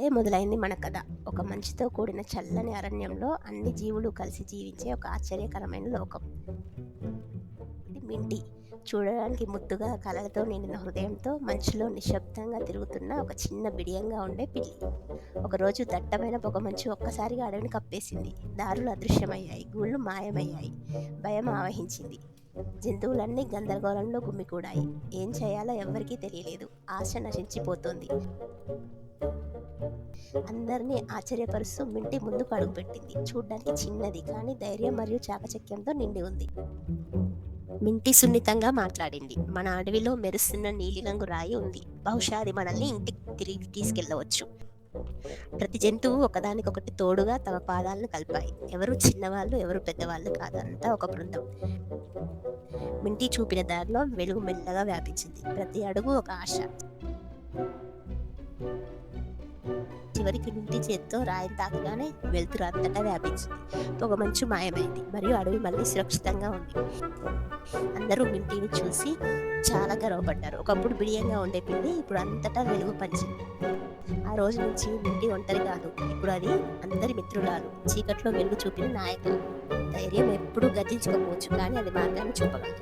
అక్కడే మొదలైంది మన కథ. ఒక మంచుతో కూడిన చల్లని అరణ్యంలో అన్ని జీవులు కలిసి జీవించే ఒక ఆశ్చర్యకరమైన లోకం. ఇది మింటి. చూడడానికి ముద్దుగా కలలతో నిండిన హృదయంతో మంచులో నిశ్శబ్దంగా తిరుగుతున్న ఒక చిన్న బిడియంగా ఉండే పిల్లి. ఒకరోజు దట్టమైన పొగమంచు ఒక్కసారిగా అడవిని కప్పేసింది. దారులు అదృశ్యమయ్యాయి, గూళ్ళు మాయమయ్యాయి. భయం ఆవహించింది. జంతువులన్నీ గందరగోళంలో గుమికూడాయి. ఏం చేయాలో ఎవ్వరికీ తెలియలేదు. ఆశ నశించిపోతోంది. అందరినీ ఆశ్చర్యపరుస్తూ మింటి ముందుకు అడుగుపెట్టింది. చూడ్డానికి చిన్నది, కానీ ధైర్యం మరియు చాకచక్యంతో నిండి ఉంది. మింటి సున్నితంగా మాట్లాడింది. మన అడవిలో మెరుస్తున్న నీలిరంగు రాయి ఉంది. బహుశా అది మనల్ని ఇంటికి తిరిగి తీసుకెళ్లవచ్చు. ప్రతి జంతువు ఒకదానికొకటి తోడుగా తమ పాదాలను కలిపాయి. ఎవరు చిన్నవాళ్ళు, ఎవరు పెద్దవాళ్ళు కాదు, అంతా ఒక బృందం. మింటి చూపిన దారిలో వెలుగు మెల్లగా వ్యాపించింది. ప్రతి అడుగు ఒక ఆశ. చివరికి మింటి చేత్తో రాయిని తాకగానే వెలుతురు అంతటా వ్యాపించింది. పొగమంచు మాయమైంది మరియు అడవి మళ్ళీ సురక్షితంగా ఉంది. అందరూ మింటిని చూసి చాలా గర్వపడ్డారు. ఒకప్పుడు బిడియంగా ఉండే పిల్లి ఇప్పుడు అంతటా వెలుగు పంచింది. ఆ రోజు నుంచి మింటి ఒంటరి కాదు, ఇప్పుడు అది అందరి మిత్రురాలు. చీకట్లో వెలుగు చూపిన నాయకులు. ధైర్యం ఎప్పుడూ గర్జించకపోవచ్చు, కానీ అది మార్గాన్ని చూపగలదు.